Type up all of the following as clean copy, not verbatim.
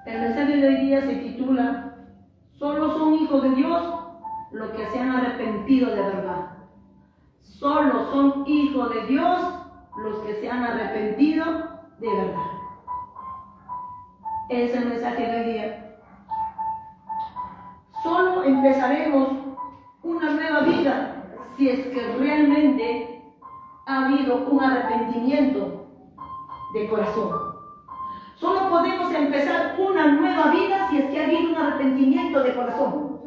El mensaje de hoy día se titula: solo son hijos de Dios los que se han arrepentido de verdad. Solo son hijos de Dios los que se han arrepentido de verdad. Es el mensaje de hoy día. Solo empezaremos una nueva vida si es que realmente ha habido un arrepentimiento de corazón. Solo podemos empezar una nueva vida si es que ha habido un arrepentimiento de corazón.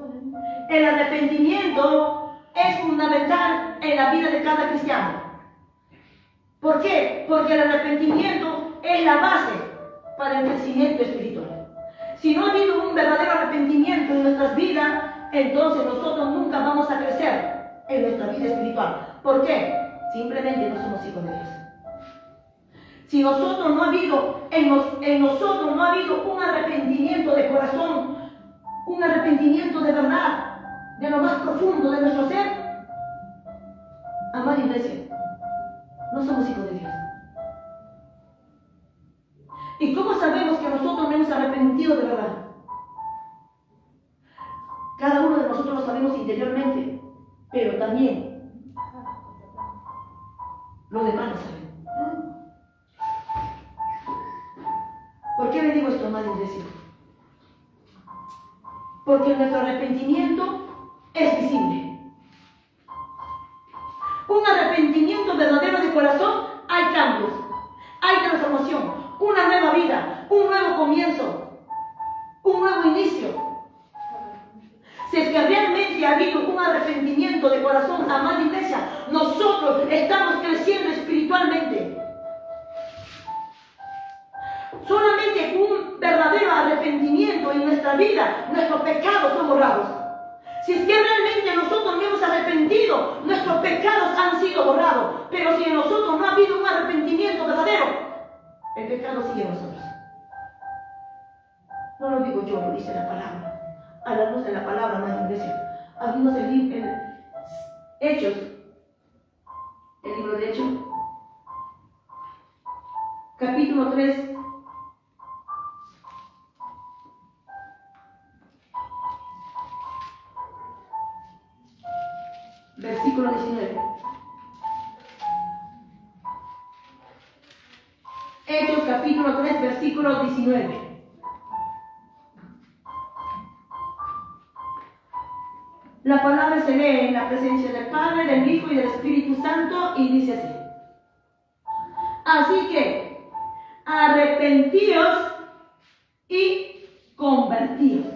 El arrepentimiento es fundamental en la vida de cada cristiano. ¿Por qué? Porque el arrepentimiento es la base para el crecimiento espiritual. Si no ha habido un verdadero arrepentimiento en nuestras vidas, entonces nosotros nunca vamos a crecer en nuestra vida espiritual. ¿Por qué? Simplemente no somos hijos de Dios. Si nosotros no ha habido, en nosotros no ha habido un arrepentimiento de corazón, un arrepentimiento de verdad, de lo más profundo de nuestro ser, amada iglesia, no somos hijos de Dios. ¿Y cómo sabemos que nosotros no hemos arrepentido de verdad? Cada uno de nosotros lo sabemos interiormente, pero también los demás lo saben. ¿Por qué le digo esto, amada iglesia? Porque nuestro arrepentimiento es visible. Un arrepentimiento verdadero de corazón, hay cambios, hay transformación, una nueva vida, un nuevo comienzo, un nuevo inicio. Si es que realmente ha habido un arrepentimiento de corazón, amada iglesia, nosotros estamos creciendo espiritualmente. Solamente un verdadero arrepentimiento en nuestra vida, nuestros pecados son borrados. Si es que realmente nosotros no hemos arrepentido, nuestros pecados han sido borrados. Pero si en nosotros no ha habido un arrepentimiento verdadero, el pecado sigue en nosotros. No lo digo yo, lo dice la palabra. A la luz de la palabra, amada iglesia. Abrimos el libro Hechos, el libro de Hechos, capítulo 3. Versículo 19. Hechos capítulo 3, versículo 19. La palabra se lee en la presencia del Padre, del Hijo y del Espíritu Santo y dice así: así que arrepentíos y convertíos,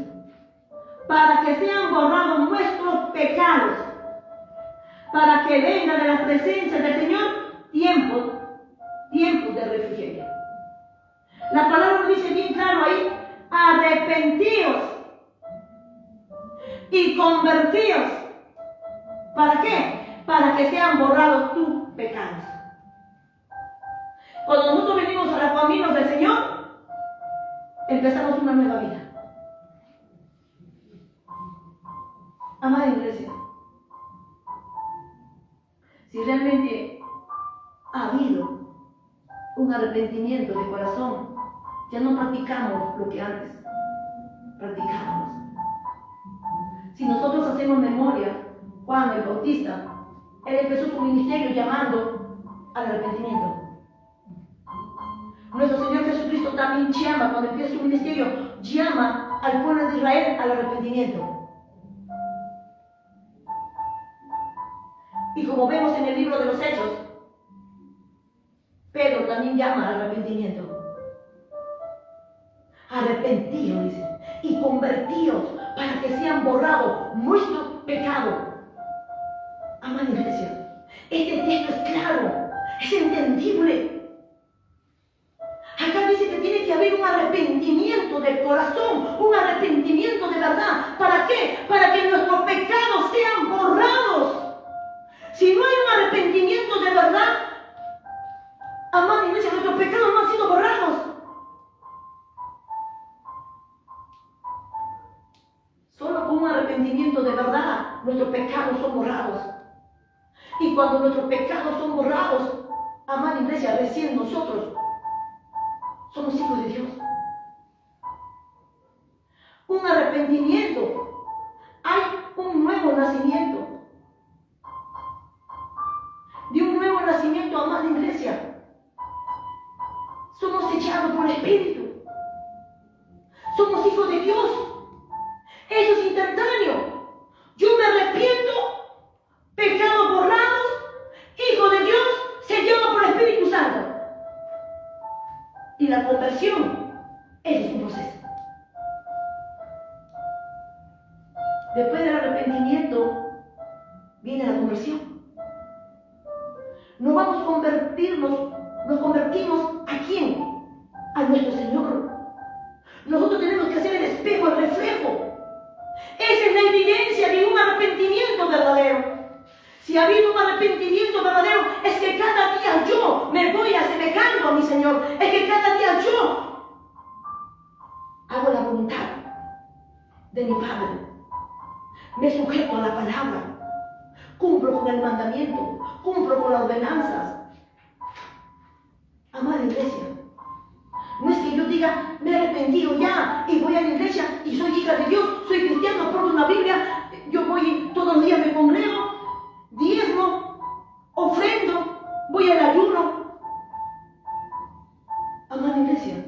para que sean borrados nuestros pecados, para que venga de la presencia del Señor tiempos de refrigerio. La palabra dice bien claro ahí: arrepentíos y convertíos. ¿Para qué? Para que sean borrados tus pecados. Cuando nosotros venimos a los caminos del Señor, empezamos una nueva vida. Amada iglesia, si realmente ha habido un arrepentimiento de corazón, ya no practicamos lo que antes practicábamos. Si nosotros hacemos memoria, Juan el Bautista, él empezó su ministerio llamando al arrepentimiento. Nuestro Señor Jesucristo también llama, cuando empieza su ministerio, llama al pueblo de Israel al arrepentimiento. Y como vemos en el libro de los Hechos, Pedro también llama al arrepentimiento. Arrepentíos, dice, y convertíos para que sean borrados nuestros pecados. Amada iglesia, este texto es claro, es entendible. Acá dice que tiene que haber un arrepentimiento del corazón, un arrepentimiento de verdad. ¿Para qué? Para que nuestros pecados sean borrados. Si no hay un arrepentimiento de verdad, amada iglesia, nuestros pecados no han sido borrados. Solo con un arrepentimiento de verdad, nuestros pecados son borrados. Y cuando nuestros pecados son borrados, amada iglesia, recién nosotros somos hijos de Dios. un arrepentimiento, hay un nuevo nacimiento. De un nuevo nacimiento, amada iglesia. Somos sellados por el Espíritu. Somos hijos de Dios. Eso es instantáneo. Yo me arrepiento, pecados borrados, hijo de Dios, sellado por el Espíritu Santo. Y la conversión, ese es un proceso. Después del arrepentimiento, viene la conversión. Nos convertimos ¿a quién? A nuestro Señor. Nosotros tenemos que hacer el espejo, el reflejo. Esa es la evidencia de un arrepentimiento verdadero. Si ha habido un arrepentimiento verdadero, es que cada día yo me voy asemejando a mi Señor. Es que cada día yo hago la voluntad de mi Padre. Me sujeto a la palabra. Cumplo con el mandamiento. Cumplo con las ordenanzas. Amada iglesia, no es que yo diga, me he arrepentido ya y voy a la iglesia y soy hija de Dios, soy cristiano, porto una Biblia, yo voy todos los días, me congrego, diezmo, ofrendo, voy al ayuno. Amada iglesia,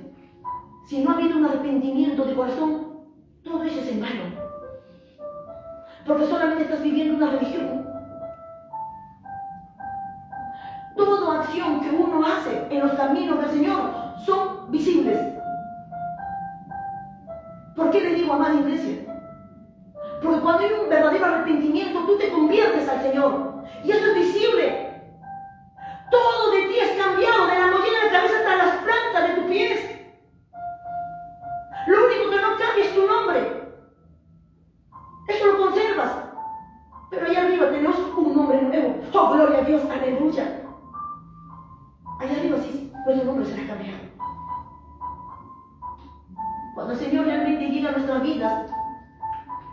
si no ha habido un arrepentimiento de corazón, todo eso es en vano. Porque solamente estás viviendo una religión. Toda acción que uno hace en los caminos del Señor son visibles. ¿Por qué le digo, amada iglesia? Porque cuando hay un verdadero arrepentimiento, tú te conviertes al Señor. Y eso es visible. Todo de ti es cambiado, de la mollera de cabeza hasta las plantas de tus pies. Lo único que no cambia es tu nombre. Eso lo conservas. Pero allá arriba tenemos un nombre nuevo. ¡Oh, gloria a Dios! ¡Aleluya! Allá arriba sí, nuestro nombre será cambiado. Cuando el Señor realmente llega a nuestras vidas,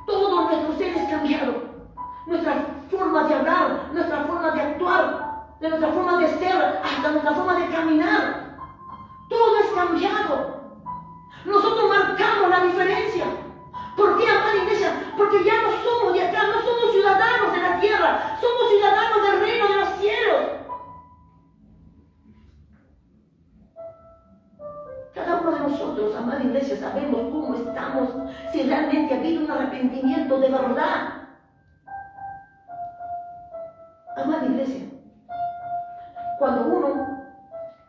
todo nuestro ser es cambiado. Nuestra forma de hablar, nuestra forma de actuar, nuestra forma de ser, hasta nuestra forma de caminar. Todo es cambiado. Nosotros marcamos la diferencia. ¿Por qué, amada iglesia? Porque ya no somos de acá, no somos ciudadanos de la tierra, somos ciudadanos del reino de los cielos. Cada uno de nosotros, amada iglesia, sabemos cómo estamos, si realmente ha habido un arrepentimiento de verdad. Amada iglesia, cuando uno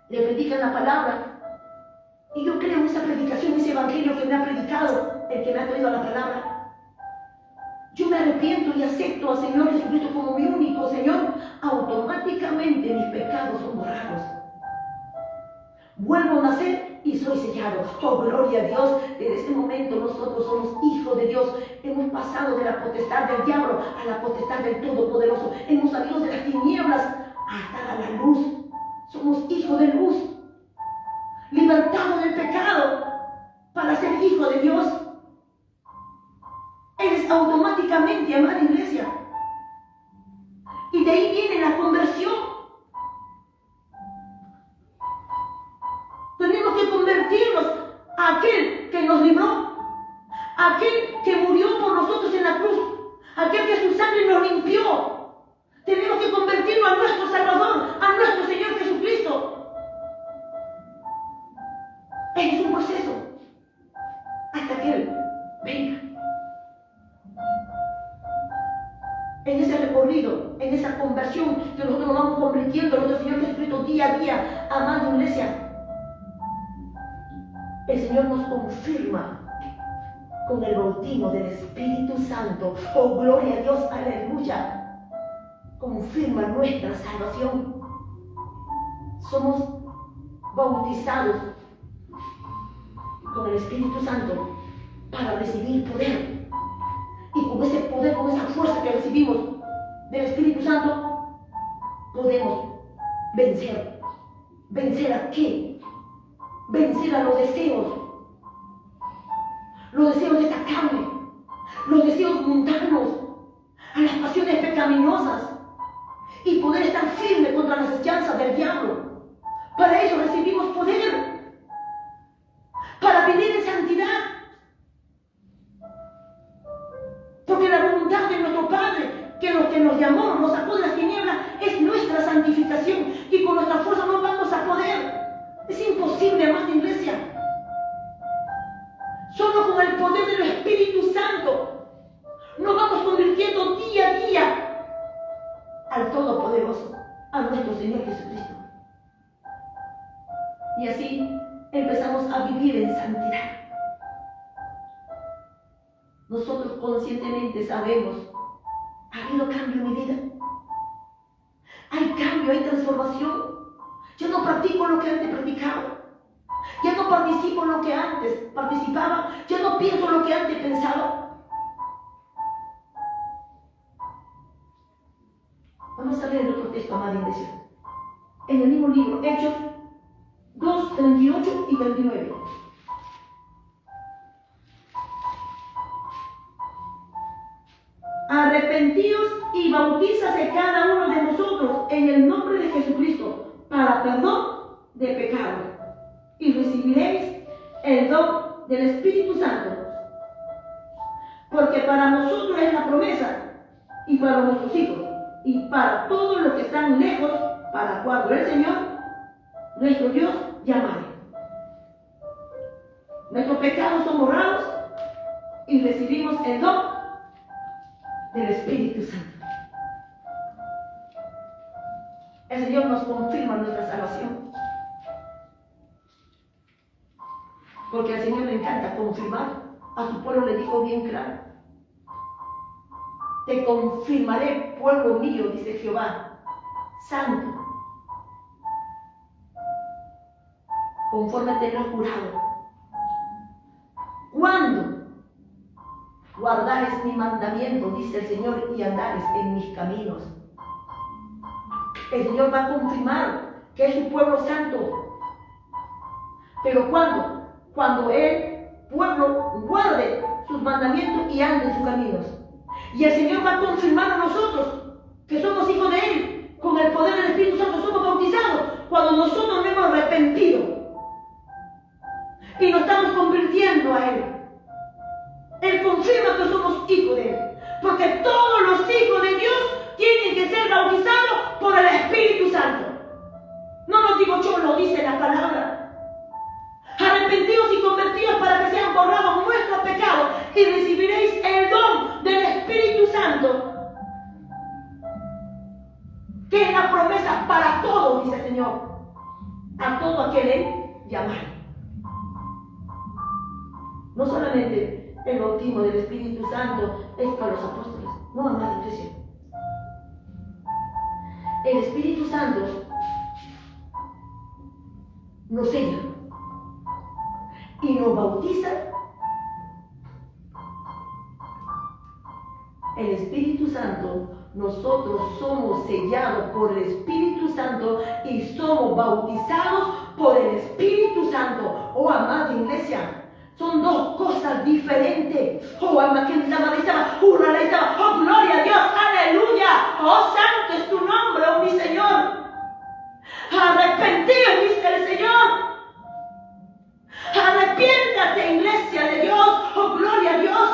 le predica la palabra, y yo creo en esa predicación, ese evangelio que me ha predicado, el que me ha traído la palabra, yo me arrepiento y acepto al Señor Jesucristo como mi único Señor, automáticamente mis pecados son borrados. Vuelvo a nacer y soy sellado. Oh, gloria a Dios. Desde este momento nosotros somos hijos de Dios. Hemos pasado de la potestad del diablo a la potestad del Todopoderoso. Hemos salido de las tinieblas hasta la luz. Somos hijos de luz. Libertados del pecado para ser hijo de Dios. Eres automáticamente, amada iglesia. Y de ahí viene la conversión. Tenemos que convertirnos a aquel que nos libró, a aquel que murió por nosotros en la cruz, a aquel que su sangre nos limpió. Tenemos que convertirnos a nuestro Salvador, a nuestro Señor Jesucristo. Es un proceso hasta que Él venga. En ese recorrido, en esa conversión que nosotros nos vamos convirtiendo en nuestro Señor Jesucristo día a día, amada iglesia, el Señor nos confirma con el bautismo del Espíritu Santo. Oh, gloria a Dios, aleluya. Confirma nuestra salvación. Somos bautizados con el Espíritu Santo para recibir poder. Y con ese poder, con esa fuerza que recibimos del Espíritu Santo, podemos vencer. ¿Vencer a qué? Vencer a los deseos de esta carne, los deseos mundanos, a las pasiones pecaminosas, y poder estar firme contra las acechanzas del diablo. Para eso recibimos poder, para vivir en santidad. mi amada iglesia. Solo con el poder del Espíritu Santo nos vamos convirtiendo día a día al Todopoderoso, a nuestro Señor Jesucristo. Y así empezamos a vivir en santidad. Nosotros conscientemente sabemos, ha habido cambio en mi vida. Hay cambio, hay transformación. Yo no practico lo que antes practicaba. Ya no participo en lo que antes participaba. Ya no pienso lo que antes pensaba. Vamos a leer otro texto, amada iglesia. En el mismo libro, Hechos 2, 38 y 39. Arrepentíos y bautízase cada uno de vosotros en el nombre de Jesucristo para perdón de pecado, y recibiréis el don del Espíritu Santo, porque para nosotros es la promesa, y para nuestros hijos, y para todos los que están lejos, para cuando el Señor, nuestro Dios, llamare. Nuestros pecados son borrados y recibimos el don del Espíritu Santo. El Señor nos confirma nuestra salvación, porque al Señor le encanta confirmar. A su pueblo le dijo bien claro: te confirmaré, pueblo mío, dice Jehová, santo, conforme te lo he jurado, cuando guardares mi mandamiento, dice el Señor, y andares en mis caminos. El Señor va a confirmar que es su pueblo santo. Pero ¿cuándo? Cuando el pueblo guarde sus mandamientos y ande en sus caminos. Y el Señor va a confirmar a nosotros que somos hijos de Él, con el poder del Espíritu Santo somos bautizados, cuando nosotros nos hemos arrepentido y nos estamos convirtiendo a Él. Él confirma que somos hijos de Él, porque todos los hijos de Dios tienen que ser bautizados por el Espíritu Santo. No lo digo yo, lo dice la palabra. Arrepentidos y convertidos para que sean borrados nuestros pecados y recibiréis el don del Espíritu Santo, que es la promesa para todos, dice el Señor, a todo aquel Él llamar. No solamente el bautismo del Espíritu Santo es para los apóstoles, no, amada iglesia. El Espíritu Santo nos sella y nos bautiza. El Espíritu Santo, nosotros somos sellados por el Espíritu Santo y somos bautizados por el Espíritu Santo. Oh, amada iglesia, son dos cosas diferentes. Oh, alma que la madre estaba, oh, gloria a Dios, aleluya. Oh, santo es tu nombre, oh mi Señor. Arrepentidos, dice el Señor. Arrepiéntate, iglesia de Dios, oh, gloria a Dios,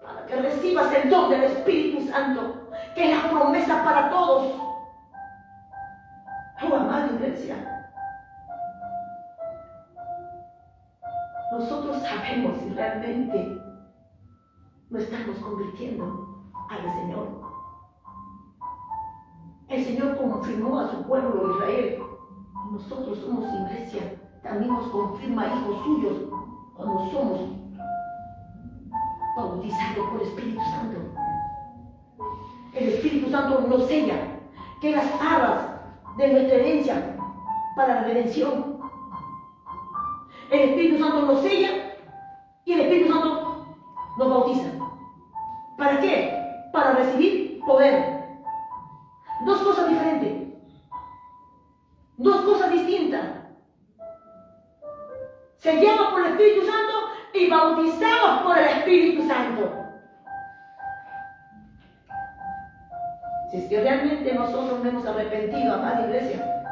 para que recibas el don del Espíritu Santo, que es la promesa para todos. Oh, amada iglesia, nosotros sabemos si realmente nos estamos convirtiendo al Señor. El Señor confirmó a su pueblo Israel. Nosotros somos iglesia. También nos confirma hijos suyos cuando somos bautizados por el Espíritu Santo. El Espíritu Santo nos sella, que las arras de nuestra herencia para la redención. El Espíritu Santo nos sella y el Espíritu Santo nos bautiza. ¿Para qué? Para recibir poder. Dos cosas diferentes. Dos cosas distintas. Sellados por el Espíritu Santo y bautizados por el Espíritu Santo. Si es que realmente nosotros no hemos arrepentido, amada iglesia,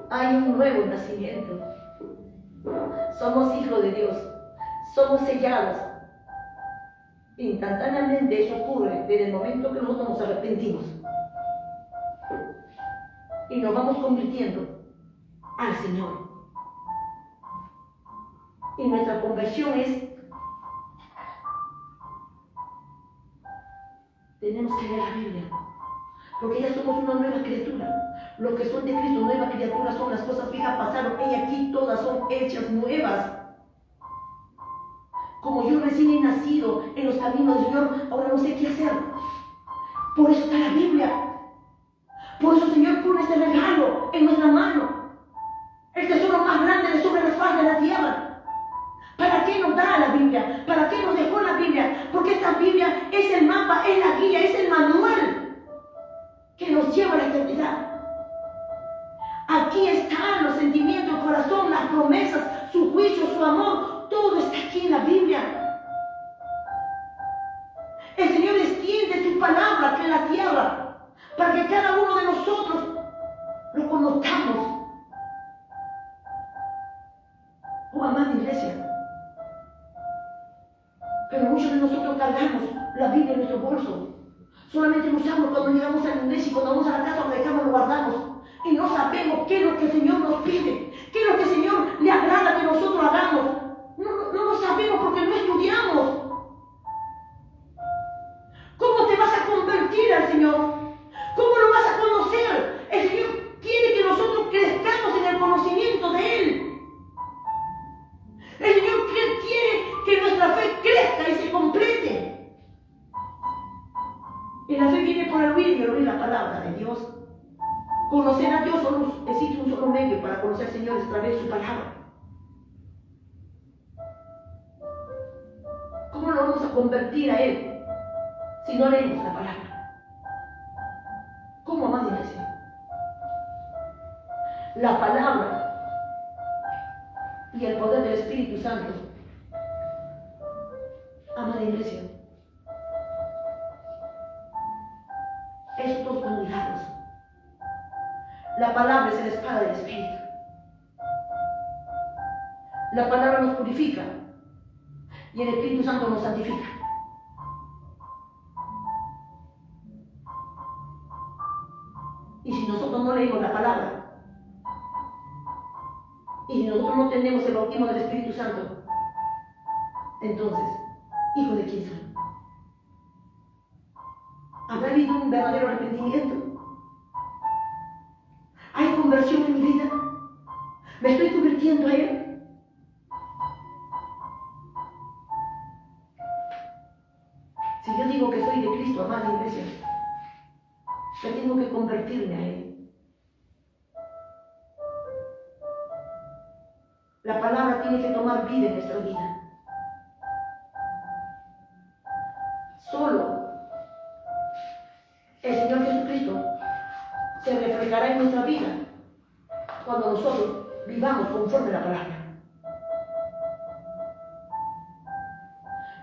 hay un nuevo nacimiento. Somos hijos de Dios, somos sellados. Instantáneamente eso ocurre desde el momento que nosotros nos arrepentimos. y nos vamos convirtiendo al Señor. Y nuestra conversión tenemos que leer la Biblia, porque ya somos una nueva criatura. Los que son de Cristo, nueva criatura, son las cosas viejas pasaron, y aquí todas son hechas nuevas. Como yo recién he nacido en los caminos del Señor, ahora no sé qué hacer. Por eso está la Biblia. Por eso el Señor pone este regalo en nuestra mano. El tesoro más grande de sobre la faz de la tierra. ¿Para qué nos da la Biblia? ¿Para qué nos dejó la Biblia? Porque esta Biblia es el mapa, es la guía, es el manual que nos lleva a la eternidad. Aquí están los sentimientos, el corazón, las promesas, su juicio, su amor. Todo está aquí en la Biblia. El Señor extiende su palabra en la tierra para que cada uno de nosotros lo conozcamos. Oh, amada iglesia, pero muchos de nosotros cargamos la Biblia en nuestro bolso. Solamente lo usamos cuando llegamos a la iglesia y cuando vamos a la casa lo dejamos, lo guardamos. Y no sabemos qué es lo que el Señor nos pide, qué es lo que el Señor le agrada que nosotros hagamos. No lo sabemos porque no estudiamos. ¿Cómo te vas a convertir al Señor? ¿Cómo lo vas a conocer? El Señor quiere que nosotros crezcamos en el conocimiento de Él. El Señor quiere que nuestra fe crezca y se complete. Y la fe viene por el oír y el oír la palabra de Dios. Conocer a Dios solo existe un solo medio para conocer al Señor, es a través de su palabra. ¿Cómo lo vamos a convertir a Él si no leemos la palabra? ¿Cómo, amada iglesia? La palabra y el poder del Espíritu Santo, amada iglesia, estos van ligados. La palabra es la espada del Espíritu. La palabra nos purifica y el Espíritu Santo nos santifica. Y si nosotros no leemos la palabra, y si nosotros no tenemos el bautismo del Espíritu Santo, entonces, ¿hijo de quién soy? ¿Habrá habido un verdadero arrepentimiento? ¿Hay conversión en mi vida? ¿Me estoy convirtiendo a Él? Si yo digo que soy de Cristo, amada iglesia, yo tengo que convertirme a Él. La palabra tiene que tomar vida en nuestra vida. Solo el Señor Jesucristo se reflejará en nuestra vida cuando nosotros vivamos conforme a la palabra.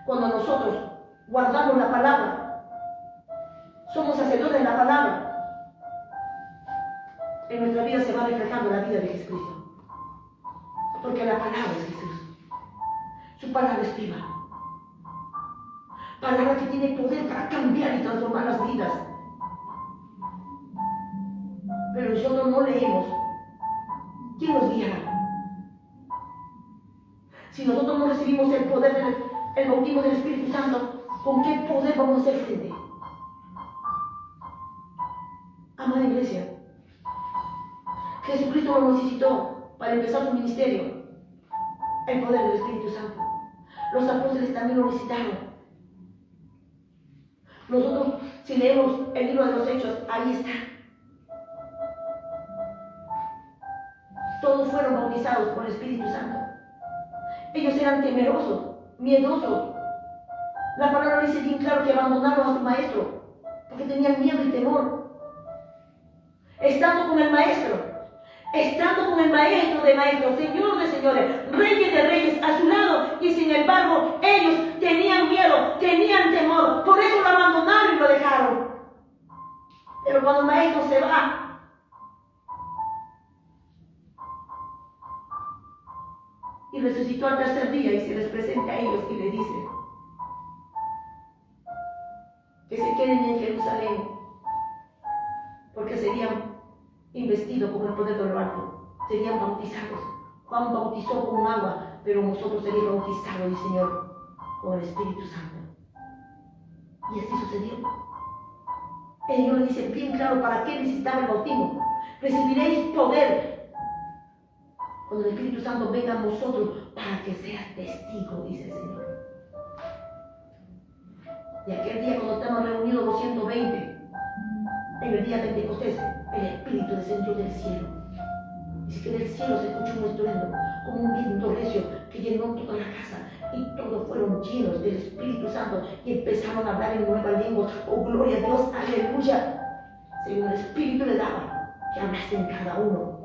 Cuando nosotros guardamos la palabra, somos hacedores de la palabra, en nuestra vida se va reflejando la vida de Jesucristo. Porque la palabra es Jesús. Su palabra es viva. Palabra que tiene poder para cambiar y transformar las vidas. Pero nosotros no leemos. ¿Quién nos guiará? Si nosotros no recibimos el poder del bautismo del Espíritu Santo, ¿con qué poder vamos a hacer frente? Amada iglesia, Jesucristo lo necesitó para empezar su ministerio, el poder del Espíritu Santo. Los apóstoles también lo necesitaron. Nosotros, si leemos el libro de los Hechos, ahí está. Todos fueron bautizados por el Espíritu Santo. Ellos eran temerosos, miedosos. La palabra dice bien claro que abandonaron a su maestro porque tenían miedo y temor. Estando con el maestro de maestros, Señor de señores, Reyes de reyes a su lado, y sin embargo ellos tenían miedo, tenían temor, por eso lo abandonaron y lo dejaron. Pero cuando el maestro se va, y resucitó al tercer día y se les presenta a ellos y les dice que se queden en Jerusalén, porque serían investidos con el poder de lo alto, serían bautizados. Juan bautizó con agua, pero nosotros seríamos bautizados, dice el Señor, con el Espíritu Santo. Y así sucedió. El Señor le dice bien claro para qué necesitaba el bautismo. Recibiréis poder cuando el Espíritu Santo venga a vosotros para que seas testigo, dice el Señor. Y aquel día cuando estamos reunidos los 120, en el día de Pentecostés, el Espíritu descendió del cielo. Dice que del cielo se escuchó un estruendo, como un viento recio que llenó toda la casa. Y todos fueron llenos del Espíritu Santo y empezaron a hablar en nueva lengua. Oh, gloria a Dios, aleluya. Según el Espíritu le daba, que hablaste en cada uno.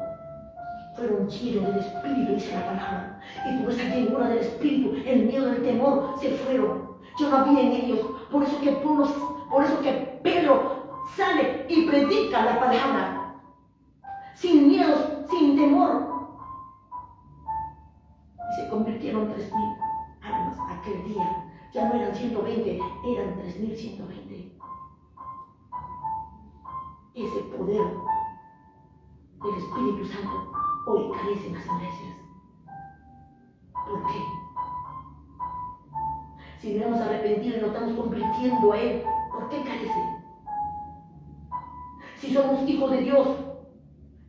Fueron llenos del Espíritu, dice la palabra. Y por esa llenura del Espíritu, el miedo, el temor se fueron. Ya no había en ellos. Por eso que Pedro sale y predica la palabra. Sin miedo, sin temor. Y se convirtieron 3,000 almas aquel día. Ya no eran 120, eran 3,120. Ese poder del Espíritu Santo hoy carece en las iglesias. ¿Por qué? Si no hemos arrepentido y nos estamos convirtiendo a Él, ¿por qué carece? Si somos hijos de Dios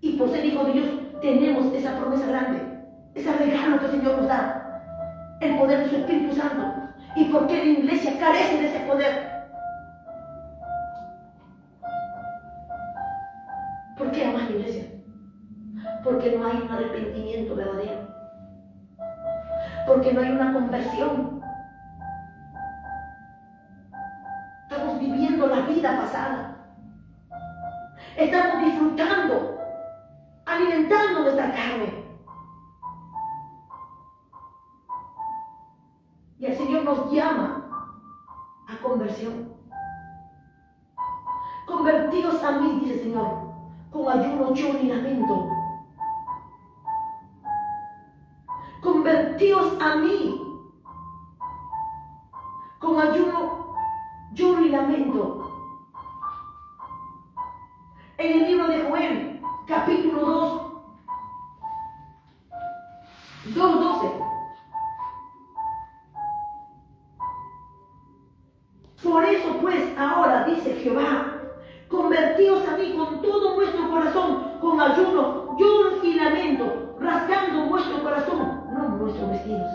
y por ser hijos de Dios tenemos esa promesa grande, ese regalo que el Señor nos da, el poder de su Espíritu Santo. ¿Y por qué la iglesia carece de ese poder? ¿Por qué ama la iglesia? Porque no hay un arrepentimiento verdadero. Porque no hay una conversión. Estamos viviendo la vida pasada. Estamos disfrutando, alimentando nuestra carne. Y el Señor nos llama a conversión. Convertidos a mí, dice el Señor, con ayuno, lloro y lamento. Convertidos a mí con ayuno, lloro y lamento. En el libro de Joel, capítulo 2:12. Por eso pues ahora, dice Jehová, convertíos a mí con todo vuestro corazón, con ayuno, lloro y lamento, rasgando vuestro corazón, no vuestros vestidos.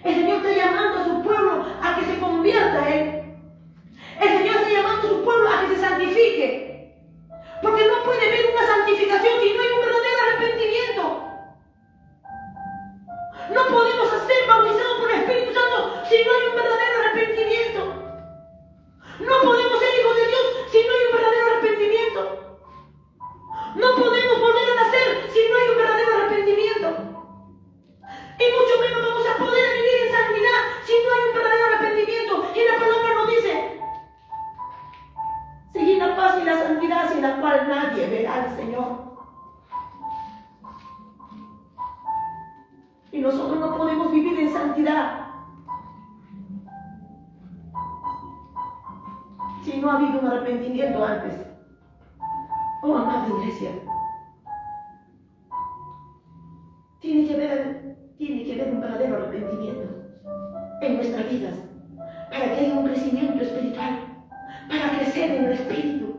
El Señor está llamando a su pueblo a que se convierta a Él. El Señor está llamando a su pueblo a que se santifique. Porque no puede haber una santificación si no hay un verdadero arrepentimiento. No podemos ser bautizados por el Espíritu Santo si no hay un verdadero arrepentimiento. No podemos ser hijos de Dios si no hay un verdadero arrepentimiento. No podemos volver a nacer si no hay un verdadero arrepentimiento. Y mucho menos vamos a poder vivir en santidad si no hay un verdadero arrepentimiento. Y la palabra nos dice: seguid la paz y la santidad sin la cual nadie verá al Señor. Y nosotros no podemos vivir en santidad si no ha habido un arrepentimiento antes. Oh, amada iglesia, tiene que haber un verdadero arrepentimiento en nuestras vidas para que haya un crecimiento espiritual, para crecer en el Espíritu.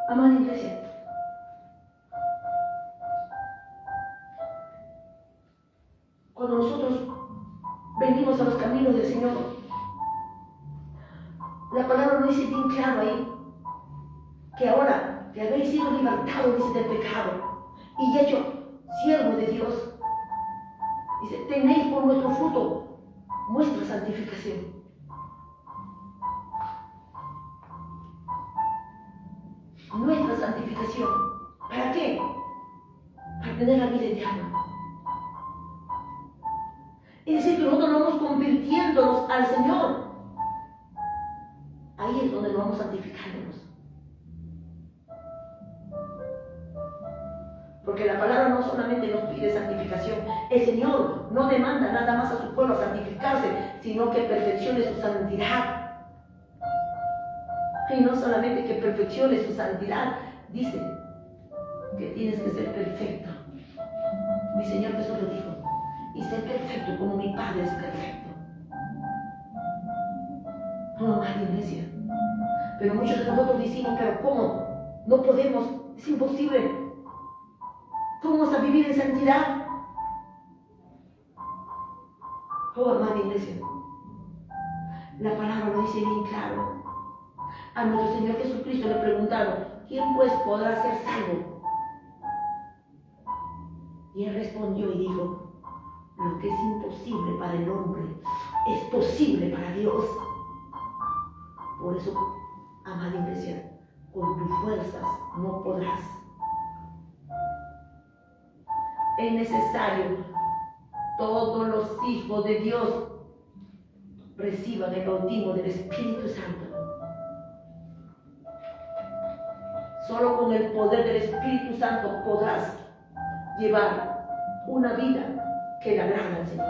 Amada iglesia, cuando nosotros venimos a los caminos del Señor, la palabra nos dice bien claro ahí que ahora que habéis sido libertados, dice, del pecado y hecho siervos de Dios, dice, tenéis por nuestro fruto nuestra santificación. Nuestra santificación. ¿Para qué? Para tener la vida eterna. Es decir, que nosotros nos vamos convirtiéndonos al Señor. Ahí es donde nos vamos santificándonos. Porque la palabra no solamente nos pide santificación. El Señor no demanda nada más a su pueblo santificarse, sino que perfeccione su santidad. Y no solamente que perfeccione su santidad, dice que tienes que ser perfecto. Mi Señor Jesús lo dijo. Y ser perfecto como mi Padre es perfecto. No, amada iglesia. Pero muchos de nosotros decimos, pero ¿cómo? No podemos, es imposible. ¿Cómo vamos a vivir en santidad? Oh, amada iglesia. La palabra lo dice bien claro. A nuestro Señor Jesucristo le preguntaron, ¿quién pues podrá ser salvo? Y Él respondió y dijo, lo que es imposible para el hombre es posible para Dios. Por eso, amada iglesia, con tus fuerzas no podrás. Es necesario todos los hijos de Dios reciban el bautismo del Espíritu Santo. Solo con el poder del Espíritu Santo podrás llevar una vida que le agrada al Señor.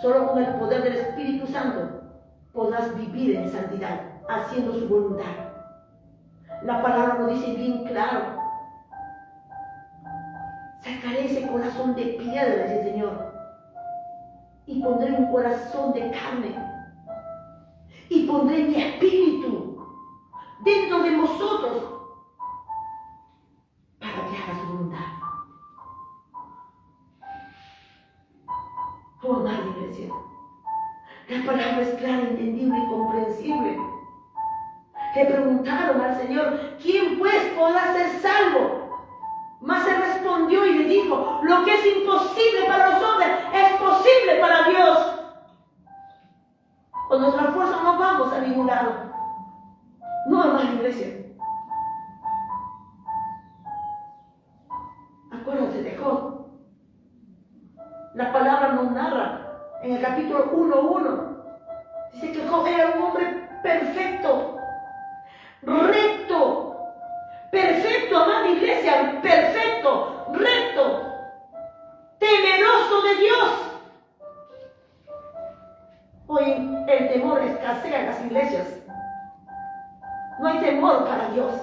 Solo con el poder del Espíritu Santo podrás vivir en santidad, haciendo su voluntad. La palabra lo dice bien claro. Sacaré ese corazón de piedra, dice el Señor, y pondré un corazón de carne, y pondré mi espíritu dentro de vosotros para que haga su voluntad. Oh, amada iglesia, la palabra es clara, entendible y comprensible. Le preguntaron al Señor, ¿quién pues podrá ser salvo? Mas Él respondió y le dijo, lo que es imposible para los hombres es posible para Dios. Con nuestra fuerza no vamos a ningún lado. No, amada iglesia. Acuérdense de Job. La palabra nos narra en el capítulo 1:1. Dice que Job era un hombre perfecto, recto, perfecto, amada iglesia, perfecto, recto, temeroso de Dios. Hoy el temor escasea en las iglesias. No hay temor para Dios.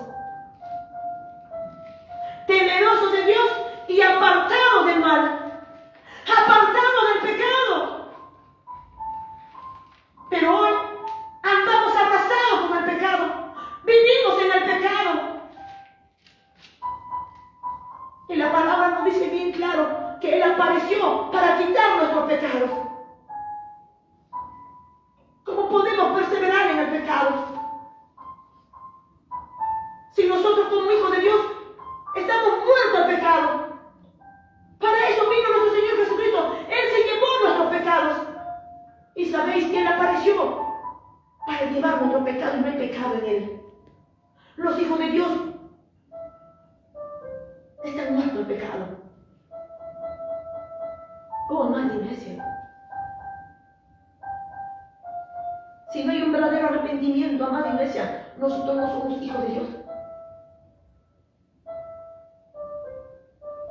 Temeroso de Dios y apartado del mal, apartado del pecado. Pero hoy andamos abrazados con el pecado, vivimos en el pecado. Y la palabra nos dice bien claro que Él apareció para quitar nuestros pecados. ¿Cómo podemos perseverar en el pecado? Si nosotros como hijos de Dios estamos muertos al pecado. Para eso vino nuestro Señor Jesucristo. Él se llevó nuestros pecados. Y sabéis que Él apareció para llevar nuestro pecado y no hay pecado en Él. Los hijos de Dios están muertos al pecado. Oh, amada iglesia. Si no hay un verdadero arrepentimiento, amada iglesia, nosotros no somos hijos de Dios.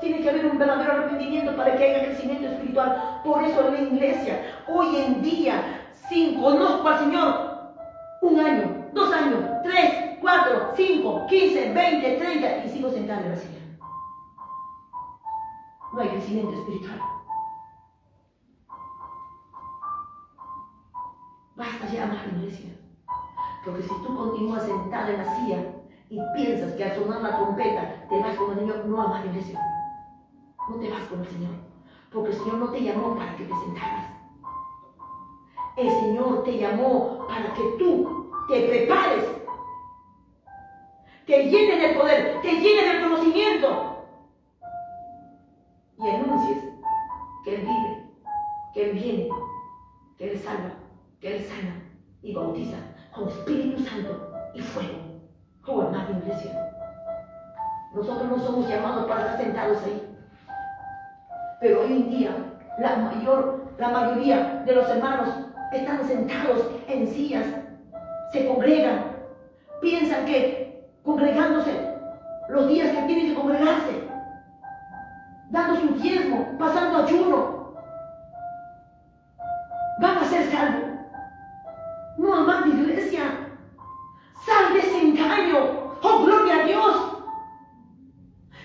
Tiene que haber un verdadero arrepentimiento para que haya crecimiento espiritual. Por eso la iglesia, hoy en día, sin conozco al Señor, 1 año, 2 años, 3, 4, 5, 15, 20, 30 y sigo sentada en la silla. No hay crecimiento espiritual. Basta ya, amada iglesia. Porque si tú continúas sentada en la silla y piensas que al sonar la trompeta te vas con el Señor, no, amada iglesia. No te vas con el Señor. Porque el Señor no te llamó para que te sentaras. El Señor te llamó para que tú te prepares, te llenes del poder, te llenes del conocimiento y anuncies que Él vive, que Él viene, que Él salva, que Él sana y bautiza con Espíritu Santo y fuego. Oh, amada iglesia, nosotros no somos llamados para estar sentados ahí. Pero hoy en día la mayoría de los hermanos están sentados en sillas, se congregan, piensan que congregándose los días que tienen que congregarse dando su diezmo, pasando ayuno, van a ser salvos. No, amada iglesia, sal de ese engaño. Oh, gloria a Dios.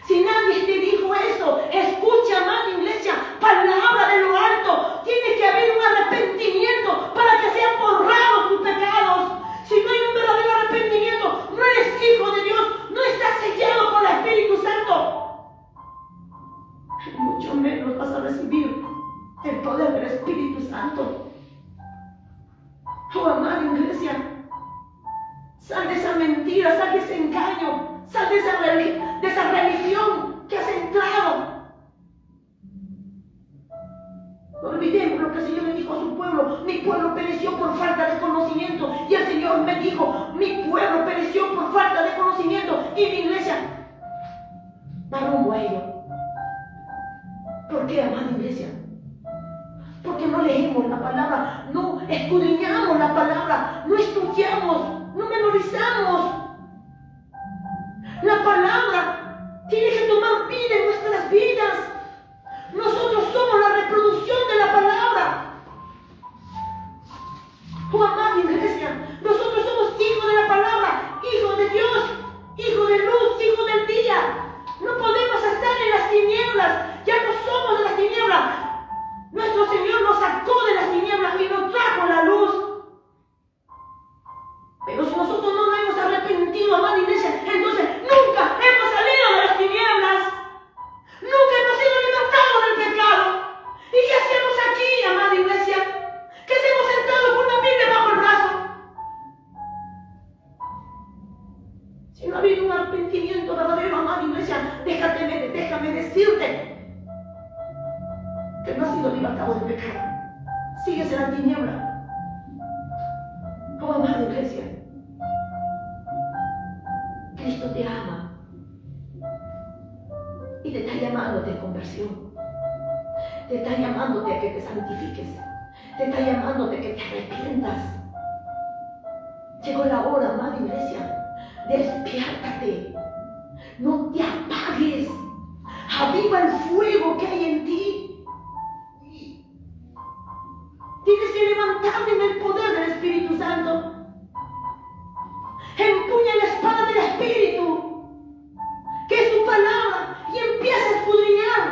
Si nadie te dijo eso, escucha, amada iglesia, palabra de lo alto. Tiene que haber un arrepentimiento para que sean borrados tus pecados. Si no hay un verdadero arrepentimiento, no eres hijo de Dios, no estás sellado por el Espíritu Santo. Mucho menos vas a recibir el poder del Espíritu Santo. Oh, amada iglesia, sal de esa mentira, sal de ese engaño, sal de esa religión que has entrado. No olvidemos lo que el Señor le dijo a su pueblo. Mi pueblo pereció por falta de conocimiento. Y el Señor me dijo, mi pueblo pereció por falta de conocimiento. Y mi iglesia va rumbo a ello. ¿Por qué, amada iglesia? Porque no leemos la palabra, no escudriñamos la palabra, no estudiamos, no memorizamos. La palabra tiene que tomar vida en nuestras vidas. Nosotros somos la reproducción de la palabra. Oh, amada iglesia, nosotros somos hijos de la palabra, hijos de Dios, hijos de luz, hijos del día. No podemos estar en las tinieblas, ya no somos de las tinieblas. Nuestro Señor nos sacó de las tinieblas y nos trajo la luz. Pero si nosotros no nos hemos arrepentido, amada iglesia, entonces nunca hemos salido de las tinieblas. Nunca hemos sido libertados del pecado. ¿Y qué hacemos aquí, amada iglesia? ¿Qué hacemos sentados con una Biblia bajo el brazo? Si no ha habido un arrepentimiento verdadero, amada iglesia, déjame decirte que no has sido libertado del pecado. Sigues en la tiniebla. Oh, amada iglesia, Cristo te ama y te está llamándote a conversión. Te está llamándote a que te santifiques. Te está llamándote a que te arrepientas. Llegó la hora, amada iglesia. Despiértate. No te apagues. Aviva el fuego que hay en ti. Tienes que levantarte en el poder del Espíritu Santo. Empuña la espada del Espíritu, que es su palabra, y empieza a escudriñar.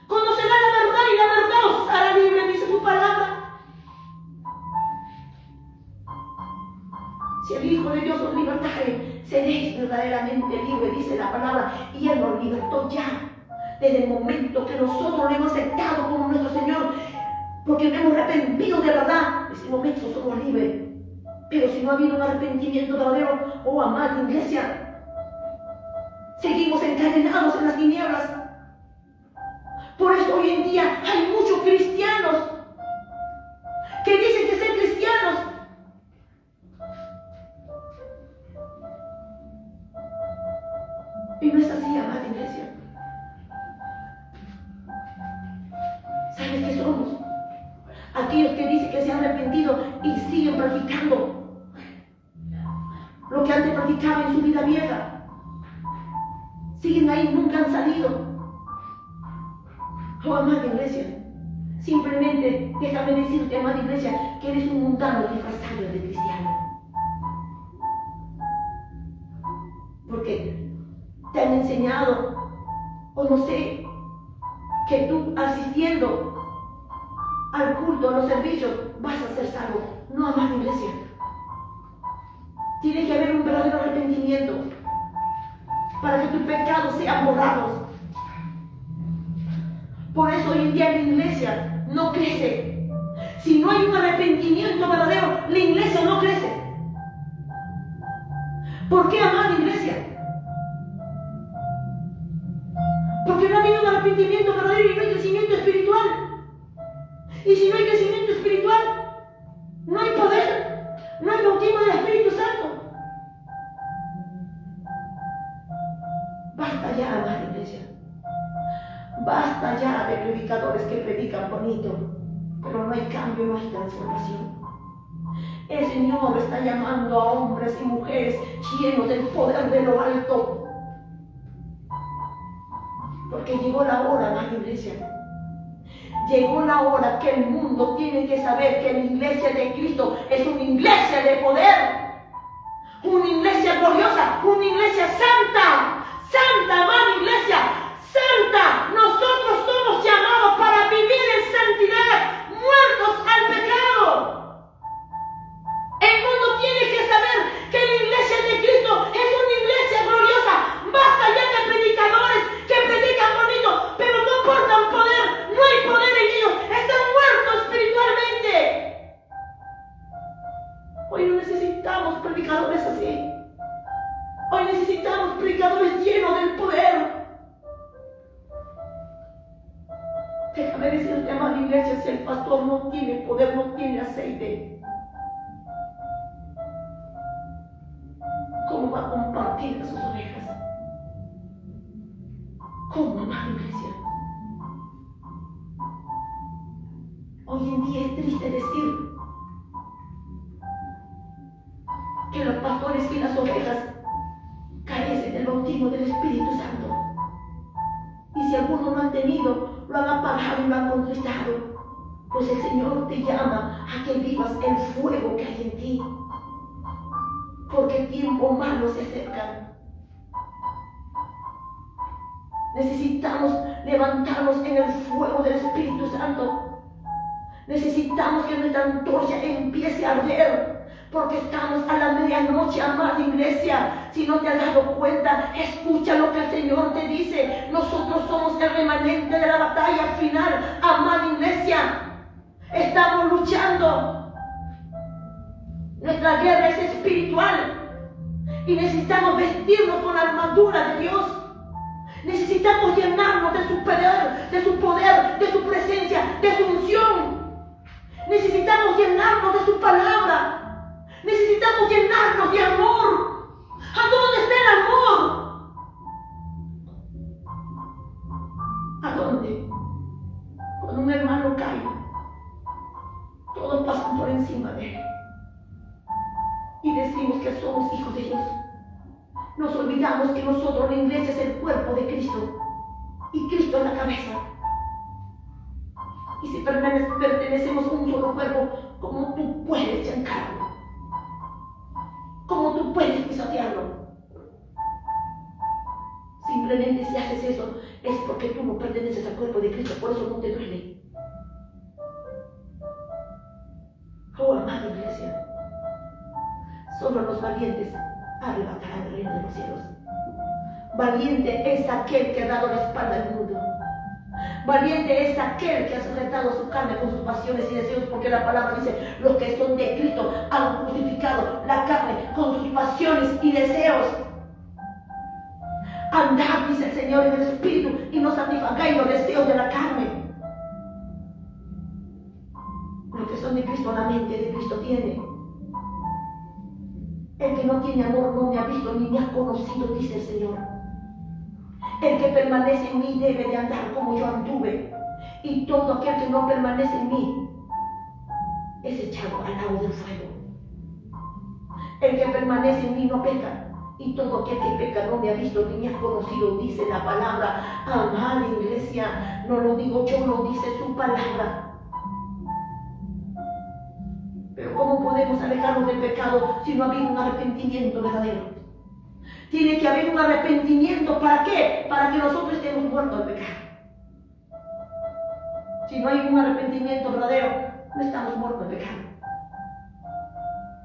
Conocerá la verdad y la verdad os hará libre, dice su palabra. Si el Hijo de Dios os libertare, seréis verdaderamente libres, dice la palabra, y Él nos libertó ya. Desde el momento que nosotros lo hemos aceptado como nuestro Señor, porque nos hemos arrepentido de verdad, en ese momento somos libres. Pero si no ha habido un arrepentimiento verdadero, oh, amada iglesia, seguimos encadenados en las tinieblas. Por eso hoy en día hay muchos cristianos que dicen que ser cristianos, y no es así, amada iglesia. ¿Sabes qué somos? Aquellos que dicen que se han arrepentido y siguen practicando lo que antes practicaban en su vida vieja. Siguen ahí, nunca han salido. Oh, amada iglesia, simplemente déjame decirte, amada iglesia, que eres un mundano disfrazado de cristiano. Porque te han enseñado, o no sé, que tú asistiendo al culto, a los servicios, vas a ser salvo. No, amada iglesia. Tiene que haber un verdadero arrepentimiento para que tus pecados sean borrados. Por eso hoy en día la iglesia no crece. Si no hay un arrepentimiento verdadero, la iglesia no crece. ¿Por qué, amada iglesia? Porque no ha habido un arrepentimiento verdadero y no hay crecimiento espiritual. Y si no hay crecimiento espiritual, no hay poder, no hay bautismo del Espíritu Santo. Basta ya, amada iglesia. Basta ya de predicadores que predican bonito, pero no hay cambio, no hay transformación. El Señor está llamando a hombres y mujeres llenos del poder de lo alto. Por Porque llegó la hora, amada iglesia. Llegó la hora que el mundo tiene que saber que la iglesia de Cristo es una iglesia de poder, una iglesia gloriosa, una iglesia santa, santa, amada iglesia, santa. Nosotros somos llamados para vivir en santidad, muertos al pecado. El mundo tiene que saber que la iglesia de Cristo es una iglesia gloriosa. Basta ya de predicadores que predican bonito, pero no portan poder. No hay poder en ellos. Están muertos espiritualmente. Hoy no necesitamos predicadores así. Hoy necesitamos predicadores llenos del poder. Déjame decirte, amada iglesia, si el pastor no tiene poder, no tiene aceite, ¿cómo va a compartir a sus ovejas? ¿Cómo, amada iglesia? Hoy en día es triste decir que los pastores y las ovejas carecen del bautismo del Espíritu Santo. Y si algunos no han tenido, lo han apagado y lo han contristado. Pues el Señor te llama a que vivas el fuego que hay en ti. Porque el tiempo malo se acerca. Necesitamos levantarnos en el fuego del Espíritu Santo. Necesitamos que nuestra antorcha empiece a arder. Porque estamos a la medianoche, amada iglesia. Si no te has dado cuenta, escucha lo que el Señor te dice. Nosotros somos el remanente de la batalla final, amada iglesia. Estamos luchando. Nuestra guerra es espiritual. Y necesitamos vestirnos con la armadura de Dios. Necesitamos llenarnos de su poder, de su presencia, de su unción. Necesitamos llenarnos de su palabra. Necesitamos llenarnos de amor. ¿A dónde está el amor? ¿A dónde? Cuando un hermano cae, todos pasan por encima de él. Y decimos que somos hijos de Dios. Nos olvidamos que nosotros, la iglesia, es el cuerpo de Cristo. Y Cristo es la cabeza. Y si pertenecemos a un solo cuerpo, ¿cómo tú puedes chancarlo? ¿Cómo tú puedes pisotearlo? Simplemente si haces eso es porque tú no perteneces al cuerpo de Cristo, por eso no te duele. Oh, amada iglesia, solo los valientes arrebatarán el reino de los cielos. Valiente es aquel que ha dado la espalda al mundo. Valiente es aquel que ha sujetado su carne con sus pasiones y deseos, porque la palabra dice: los que son de Cristo han crucificado la carne con sus pasiones y deseos. Andad, dice el Señor, en el Espíritu, y no satisfagáis los deseos de la carne. Los que son de Cristo, la mente de Cristo tiene. El que no tiene amor no me ha visto ni me ha conocido, dice el Señor. El que permanece en mí debe de andar como yo anduve. Y todo aquel que no permanece en mí es echado al lago del fuego. El que permanece en mí no peca. Y todo aquel que peca no me ha visto ni me ha conocido, dice la palabra. Amada iglesia, no lo digo yo, lo dice su palabra. Pero ¿cómo podemos alejarnos del pecado si no ha habido un arrepentimiento verdadero? Tiene que haber un arrepentimiento. ¿Para qué? Para que nosotros estemos muertos al pecado. Si no hay un arrepentimiento verdadero, no estamos muertos al pecado.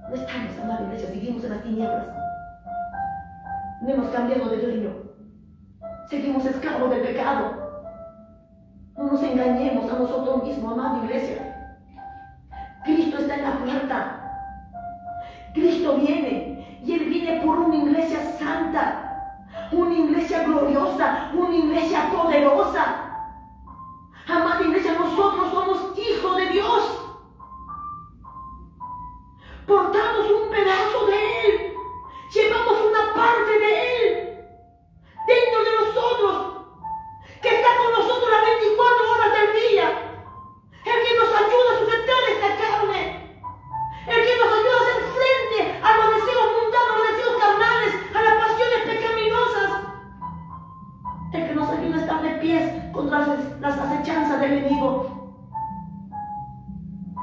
No estamos, amada iglesia, seguimos en las tinieblas. No hemos cambiado de dueño. Seguimos esclavos del pecado. No nos engañemos a nosotros mismos, amada iglesia. Cristo está en la puerta. Cristo viene. Y Él viene por una iglesia santa, una iglesia gloriosa, una iglesia poderosa. Amada iglesia, nosotros somos hijos de Dios. Portamos un pedazo de Él. Llevamos una parte de Él dentro de nosotros, que está con nosotros las 24 horas del día. El que nos ayuda a sujetar esta carne. El que nos ayuda a hacer frente a los deseos mundanos, a los deseos carnales, a las pasiones pecaminosas. El que nos ayuda a estar de pie contra las acechanzas del enemigo.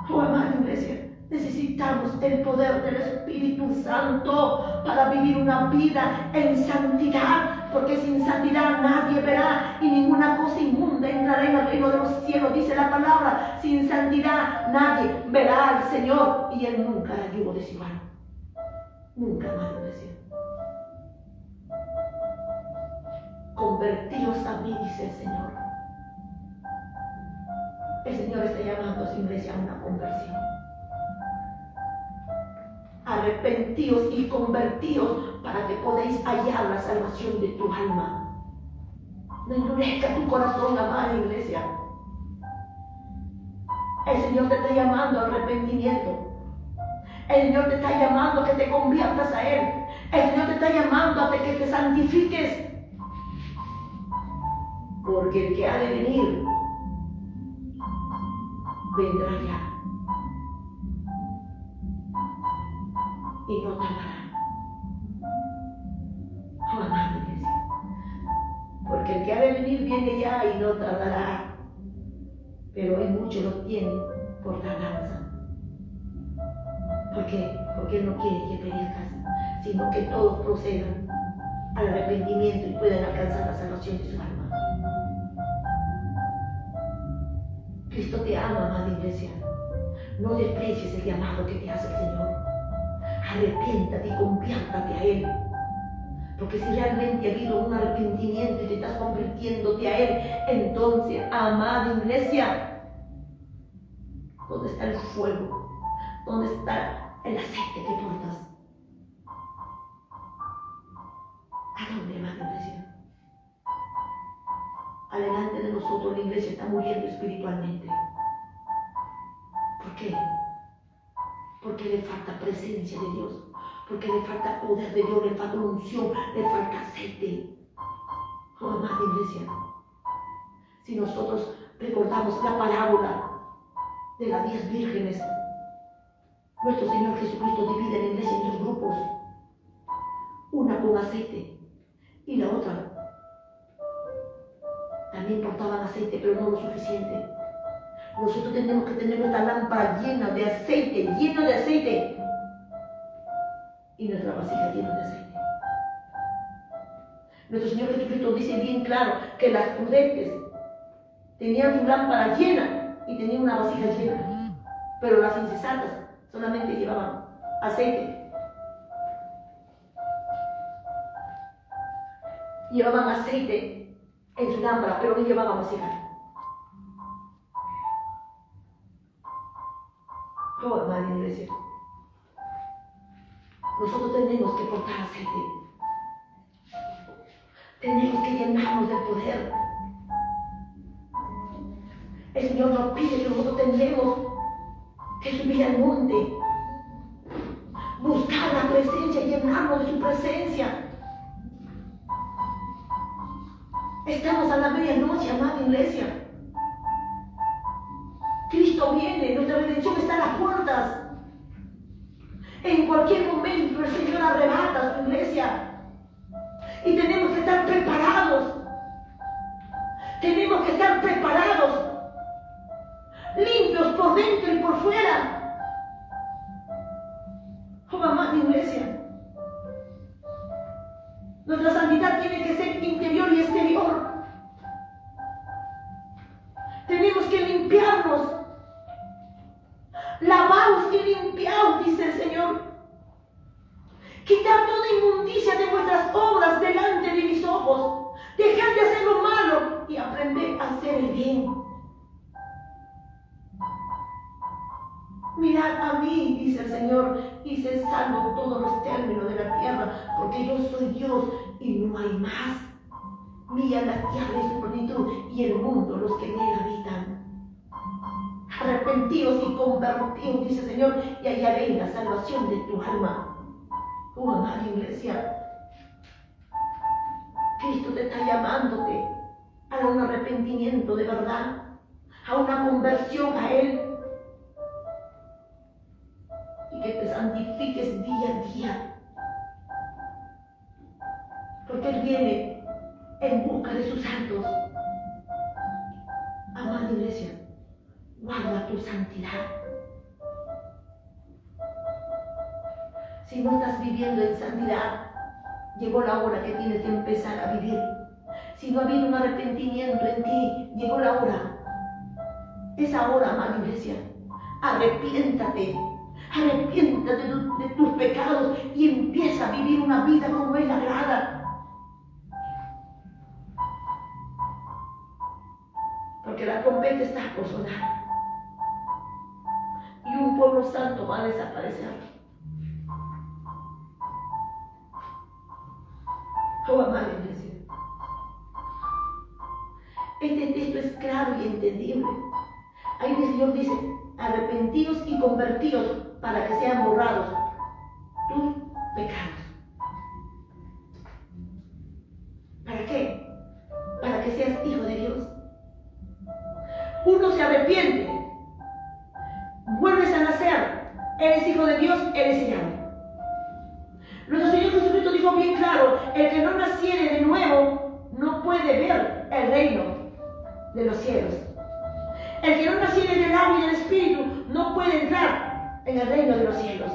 Oh, amada iglesia, necesitamos el poder del Espíritu Santo para vivir una vida en santidad, porque sin santidad nadie verá y ninguna cosa inmunda entrará en el reino de los cielos, dice la palabra. Sin santidad nadie verá al Señor, y Él nunca hará yugo desigual. Nunca, amada iglesia. Convertíos a mí, dice el Señor. El Señor está llamando a su iglesia a una conversión. Arrepentíos y convertíos para que podáis hallar la salvación de tu alma. No endurezca tu corazón, amada iglesia. El Señor te está llamando al arrepentimiento. El Señor te está llamando a que te conviertas a Él. El Señor te está llamando a que te santifiques. Porque el que ha de venir vendrá ya y no tardará. Oh, amada iglesia, porque el que ha de venir viene ya y no tardará, pero en muchos lo tienen por tardanza. ¿Por qué? Porque Él no quiere que perezcas, sino que todos procedan al arrepentimiento y puedan alcanzar la salvación de su alma. Cristo te ama, amada iglesia. No desprecies el llamado que te hace el Señor. Arrepiéntate y conviértate a Él. Porque si realmente ha habido un arrepentimiento y te estás convirtiéndote a Él, entonces, amada iglesia, ¿dónde está el fuego? ¿Dónde está el aceite que portas? ¿A dónde, amada iglesia? Adelante de nosotros la iglesia está muriendo espiritualmente. ¿Por qué? Porque le falta presencia de Dios, porque le falta poder de Dios, le falta unción, le falta aceite. Oh, amada iglesia, si nosotros recordamos la parábola de las 10 vírgenes, nuestro Señor Jesucristo divide la iglesia en 2 grupos, una con aceite y la otra también portaban aceite, pero no lo suficiente. Nosotros tenemos que tener nuestra lámpara llena de aceite, y nuestra vasija llena de aceite. Nuestro Señor Jesucristo dice bien claro que las prudentes tenían su lámpara llena y tenían una vasija llena, pero las insensatas solamente llevaban aceite. Llevaban aceite en su lámpara, pero no llevaban vasija. Oh, amada iglesia, nosotros tenemos que portar aceite. Tenemos que llenarnos del poder. El Señor nos pide que nosotros tenemos que subir al monte, buscar la presencia, llenarnos de su presencia. Estamos a la medianoche, amada iglesia. Cristo viene, nuestra redención está a las puertas. En cualquier momento el Señor arrebata a su iglesia. Y tenemos que estar preparados. Tenemos que estar preparados. Limpios por dentro y por fuera. Oh, amada iglesia. Nuestra santidad tiene que ser interior y exterior. Tenemos que limpiarnos. Lavaos y limpiaos, dice el Señor. Quitar toda inmundicia de vuestras obras delante de mis ojos. Dejad de hacer lo malo y aprended a hacer el bien. Mirad a mí, dice el Señor, y sed salvos todos los términos de la tierra, porque yo soy Dios y no hay más. Mía la tierra y su plenitud, y el mundo, los que en él habitan. Arrepentíos y convertíos, dice el Señor, y hallaréis la salvación de tu alma. Oh, amada iglesia, Cristo te está llamándote a un arrepentimiento de verdad, a una conversión a Él, y que te santifiques día a día, porque Él viene en busca de sus santos. tu santidad. Si no estás viviendo en santidad, llegó la hora que tienes que empezar a vivir. Si no ha habido un arrepentimiento en ti, llegó la hora. Es ahora, amada iglesia. Arrepiéntate. Arrepiéntate de tus pecados y empieza a vivir una vida como Él agrada. Porque la trompeta está por sonar. Y un pueblo santo va a desaparecer. Oh, amada iglesia. Este texto es claro y entendible. Ahí el Señor dice, arrepentíos y convertíos para que sean borrados tus pecados. ¿Para qué? Para que seas hijo de Dios. Uno se arrepiente, vuelves a nacer, eres hijo de Dios, eres sellado. Nuestro Señor Jesucristo dijo bien claro, el que no naciere de nuevo no puede ver el reino de los cielos. El que no naciere del agua y del Espíritu no puede entrar en el reino de los cielos.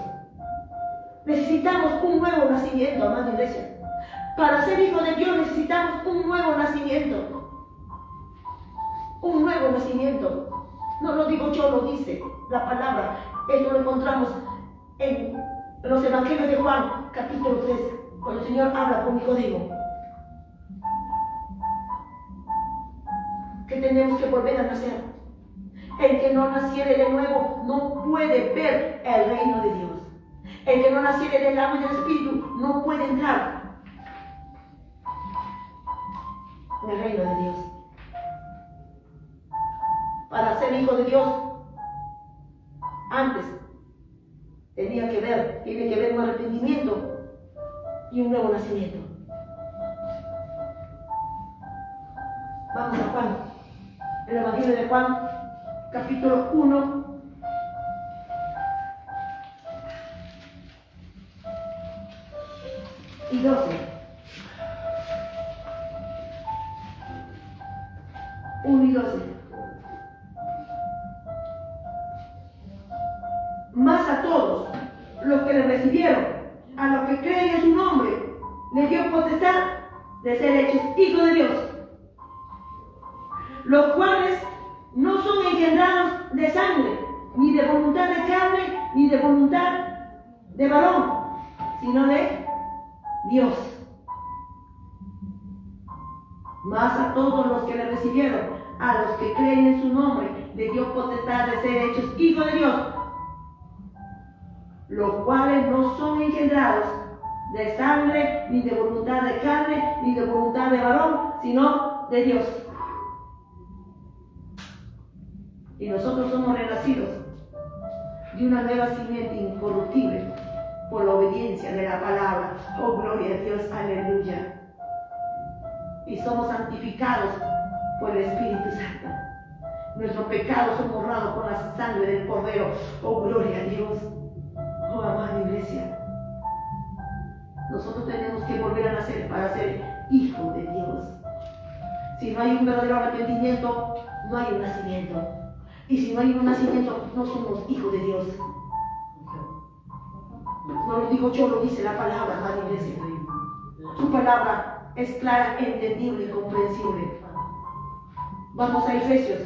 Necesitamos un nuevo nacimiento, amada iglesia. Para ser hijo de Dios necesitamos un nuevo nacimiento. Un nuevo nacimiento. No lo digo yo, lo dice la palabra. Esto lo encontramos en los evangelios de Juan, capítulo 3, cuando el Señor habla con Nicodemo. Que tenemos que volver a nacer. El que no naciere de nuevo no puede ver el reino de Dios. El que no naciere del agua y del Espíritu no puede entrar en el reino de Dios. Para ser hijo de Dios, antes tiene que ver un arrepentimiento y un nuevo nacimiento. Vamos a Juan, el Evangelio de Juan, capítulo 1. Y 12. 1 y 12. Mas a todos los que le recibieron, a los que creen en su nombre, le dio potestad de ser hechos hijos de Dios, los cuales no son engendrados de sangre, ni de voluntad de carne, ni de voluntad de varón, sino de Dios. Mas a todos los que le recibieron, a los que creen en su nombre, le dio potestad de ser hechos hijos de Dios, los cuales no son engendrados de sangre, ni de voluntad de carne, ni de voluntad de varón, sino de Dios. Y nosotros somos renacidos de una nueva simiente incorruptible por la obediencia de la palabra. Oh, gloria a Dios, aleluya. Y somos santificados por el Espíritu Santo. Nuestros pecados son borrados con la sangre del Cordero. Oh, gloria a Dios. Oh, amada iglesia. Nosotros tenemos que volver a nacer para ser hijos de Dios. Si no hay un verdadero arrepentimiento, no hay un nacimiento. Y si no hay un nacimiento, no somos hijos de Dios. No lo digo yo, lo dice la palabra, amada iglesia. Su palabra es clara, entendible y comprensible. Vamos a Efesios.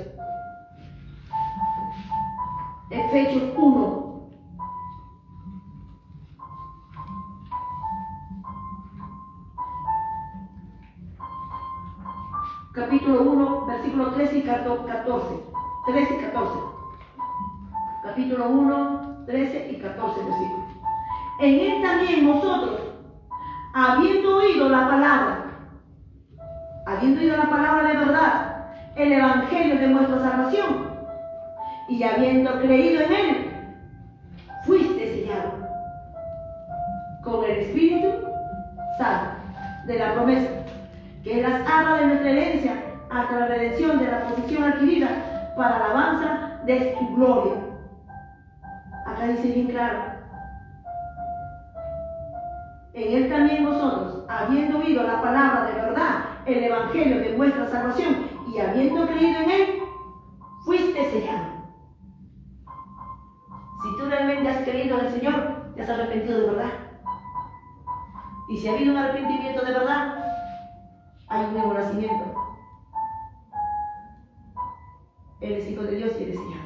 Efesios 1. Capítulo 1, versículo 13 y 14. 13 y 14. Capítulo 1, 13 y 14 versículos. En él también nosotros, habiendo oído la palabra de verdad, el evangelio de nuestra salvación, y habiendo creído en él, fuiste sellado con el Espíritu Santo de la promesa, que es las arras de nuestra herencia hasta la redención de la posesión adquirida para la alabanza de su gloria. Acá dice bien claro. En él también vosotros, habiendo oído la palabra de verdad, el evangelio de vuestra salvación, y habiendo creído en él, fuiste sellado creyendo en el Señor, te has arrepentido de verdad. Y si ha habido un arrepentimiento de verdad, hay un nuevo nacimiento. Eres hijo de Dios y eres hija.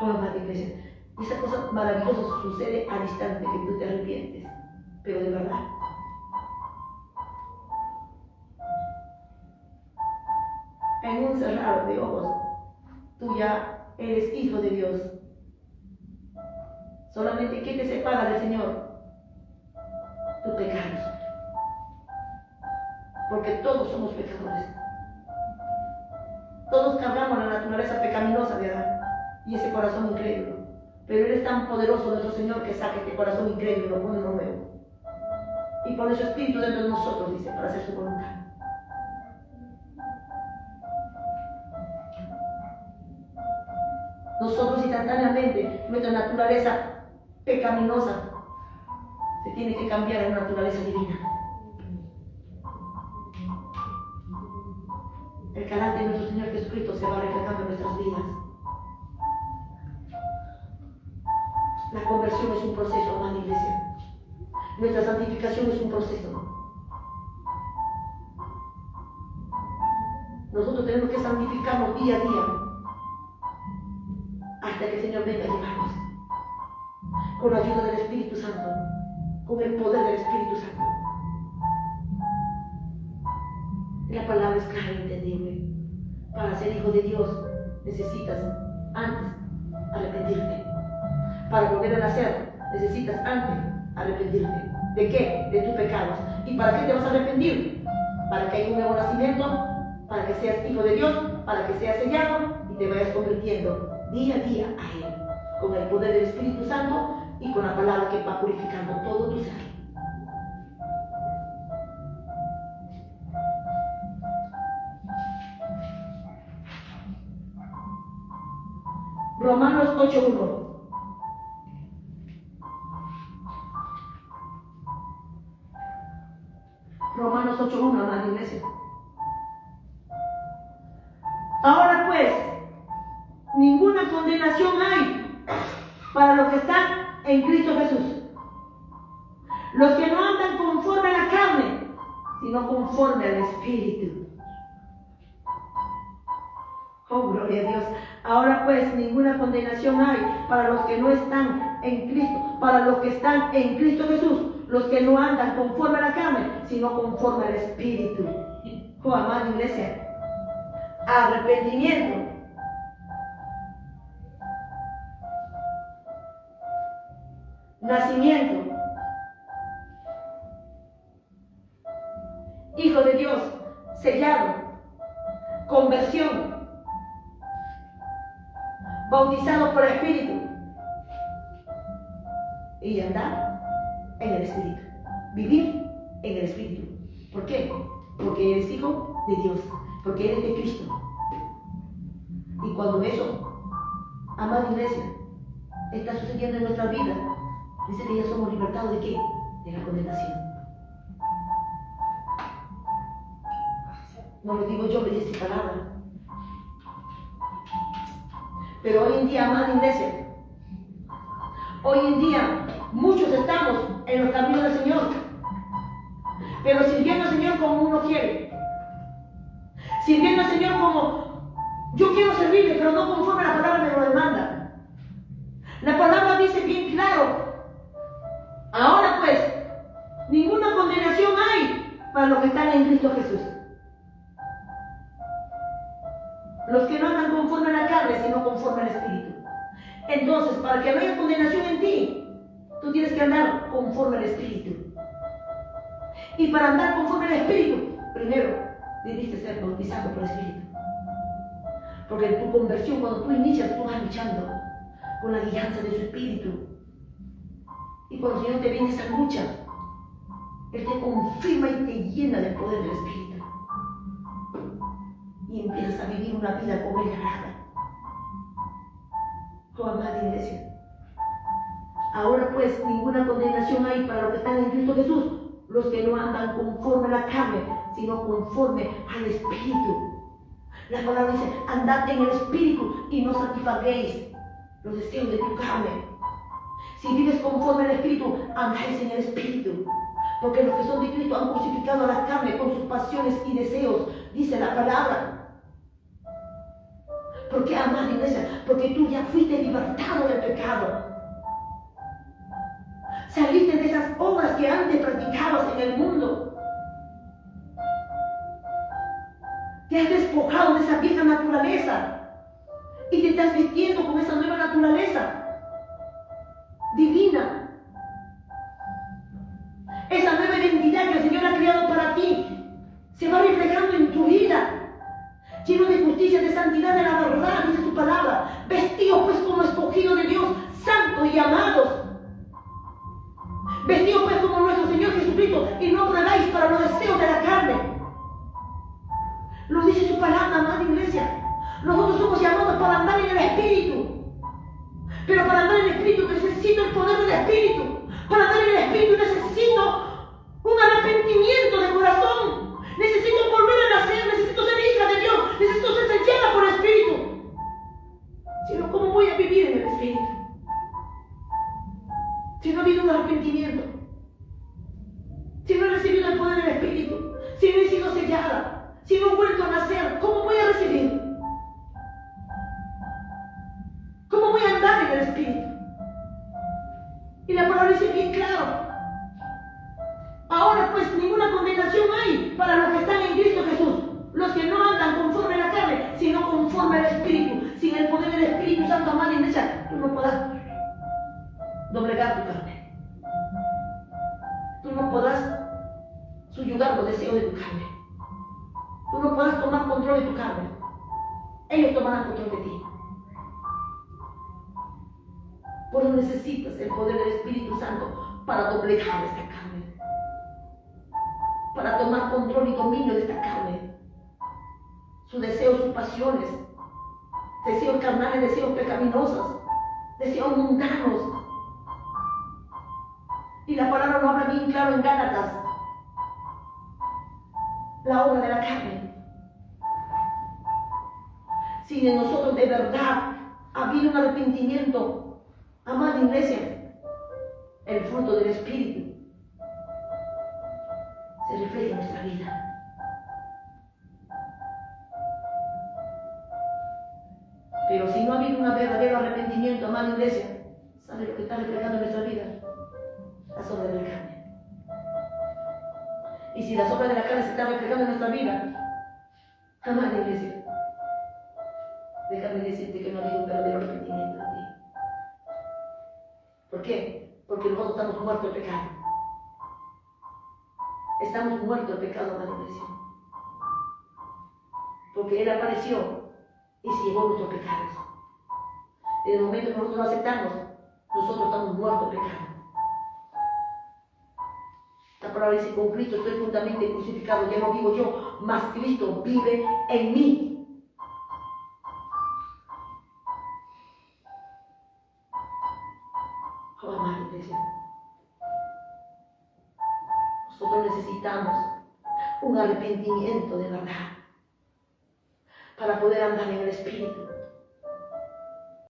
Oh, amada iglesia. Y esa cosa maravillosa sucede al instante que tú te arrepientes, pero de verdad. En un cerrar de ojos, tú ya eres hijo de Dios. Solamente ¿qué te separa del Señor? Tu pecado. Porque todos somos pecadores. Todos cargamos la naturaleza pecaminosa de Adán y ese corazón incrédulo. Pero Él es tan poderoso, nuestro Señor, que saque este corazón incrédulo y lo pone nuevo. Y pone su espíritu dentro de nosotros, dice, para hacer su voluntad. Nosotros instantáneamente, nuestra naturaleza pecaminosa se tiene que cambiar a una naturaleza divina. El carácter de nuestro Señor Jesucristo se va reflejando en nuestras vidas. La conversión es un proceso, amada iglesia. Nuestra santificación es un proceso. Nosotros tenemos que santificarnos día a día hasta que el Señor venga a llevarnos. Con la ayuda del Espíritu Santo, con el poder del Espíritu Santo. La palabra es clara y entendible. Para ser hijo de Dios necesitas antes arrepentirte. Para volver a nacer necesitas antes arrepentirte. ¿De qué? De tus pecados. ¿Y para qué te vas a arrepentir? Para que haya un nuevo nacimiento, para que seas hijo de Dios, para que seas sellado y te vayas convirtiendo día a día a Él, con el poder del Espíritu Santo y con la palabra que va purificando todo tu ser. Romanos 8:1. Romanos 8:1, amada iglesia. Ahora pues, ninguna condenación hay para los que están en Cristo Jesús. Los que no andan conforme a la carne, sino conforme al Espíritu. Oh, gloria a Dios. Ahora pues, ninguna condenación hay para los que no están en Cristo, para los que están en Cristo Jesús, los que no andan conforme a la carne, sino conforme al Espíritu. Oh, amada iglesia, arrepentimiento. Nacimiento. Hijo de Dios, sellado. Conversión. Bautizado por el Espíritu y andar en el Espíritu, vivir en el Espíritu. ¿Por qué? Porque eres hijo de Dios, porque eres de Cristo. Y cuando eso, amada iglesia, está sucediendo en nuestra vida, dice que ya somos libertados ¿de qué? De la condenación. No lo digo yo, lo dice esta palabra. Pero hoy en día, amada iglesia, hoy en día muchos estamos en los caminos del Señor, pero sirviendo al Señor como uno quiere, sirviendo al Señor como yo quiero servirle, pero no conforme a la palabra me lo demanda. La palabra dice bien claro, ahora pues, ninguna condenación hay para los que están en Cristo Jesús. Los que no andan conforme a la carne, sino conforme al Espíritu. Entonces, para que no haya condenación en ti, tú tienes que andar conforme al Espíritu. Y para andar conforme al Espíritu, primero, debiste ser bautizado por el Espíritu. Porque en tu conversión, cuando tú inicias, tú vas luchando con la guianza de su Espíritu. Y cuando el Señor te viene esa lucha, Él te confirma y te llena del poder del Espíritu. Y empiezas a vivir una vida como Él agrada. Oh, amada iglesia. Ahora pues, ninguna condenación hay para los que están en Cristo Jesús, los que no andan conforme a la carne, sino conforme al Espíritu. La palabra dice, andad en el Espíritu y no satisfaguéis los deseos de tu carne. Si vives conforme al Espíritu, andáis en el Espíritu. Porque los que son de Cristo han crucificado a la carne con sus pasiones y deseos, dice la palabra. ¿Por qué, amada iglesia? Porque tú ya fuiste libertado del pecado. Saliste de esas obras que antes practicabas en el mundo. Te has despojado de esa vieja naturaleza y te estás vistiendo con esa nueva naturaleza divina. Esa nueva identidad que el Señor ha creado para ti se va reflejando en tu vida, lleno de justicia, de santidad, de la verdad, dice su palabra. Vestidos pues como escogidos de Dios, santos y amados. Vestidos pues como nuestro Señor Jesucristo, y no obráis para los deseos de la carne. Lo dice su palabra, amada iglesia. Nosotros somos llamados para andar en el Espíritu. Pero para andar en el Espíritu necesito el poder del Espíritu. Para andar en el Espíritu necesito un arrepentimiento de corazón. Necesito volver a nacer, necesito ser hija de Dios, necesito ser sellada por el Espíritu. Si no, ¿cómo voy a vivir en el Espíritu? Si no ha habido un arrepentimiento, si no he recibido el poder del Espíritu, si no he sido sellada, si no he vuelto a nacer, ¿cómo voy a recibir? ¿Cómo voy a andar en el Espíritu? Y la palabra dice bien claro. Ahora pues ninguna condenación hay para los que están en Cristo Jesús, los que no andan conforme a la carne, sino conforme al Espíritu. Sin el poder del Espíritu Santo, amada iglesia, tú no podrás doblegar tu carne. Tú no podrás subyugar los deseos de tu carne. Tú no podrás tomar control de tu carne. Ellos tomarán control de ti. Por eso necesitas el poder del Espíritu Santo para doblegar esta carne, para tomar control y dominio de esta carne, sus deseos, sus pasiones, deseos carnales, deseos pecaminosos, deseos mundanos. Y la palabra lo habla bien claro en Gálatas, la obra de la carne. Si en nosotros de verdad ha habido un arrepentimiento, amada iglesia, el fruto del Espíritu se refleja en nuestra vida. Pero si no ha habido un verdadero arrepentimiento, amada iglesia, ¿sabe lo que está reflejando en nuestra vida? Las obras de la carne. Y si las obras de la carne se están reflejando en nuestra vida, amada iglesia, déjame decirte que no ha habido un verdadero arrepentimiento en ti. ¿Por qué? Porque nosotros estamos muertos al pecado. Estamos muertos al pecado, amada iglesia. Porque Él apareció y se llevó nuestros pecados. Desde el momento que nosotros lo aceptamos, nosotros estamos muertos al pecado. La palabra dice: con Cristo estoy juntamente crucificado, ya no vivo yo, mas Cristo vive en mí. Oh, amada iglesia, nosotros necesitamos un arrepentimiento de verdad para poder andar en el Espíritu.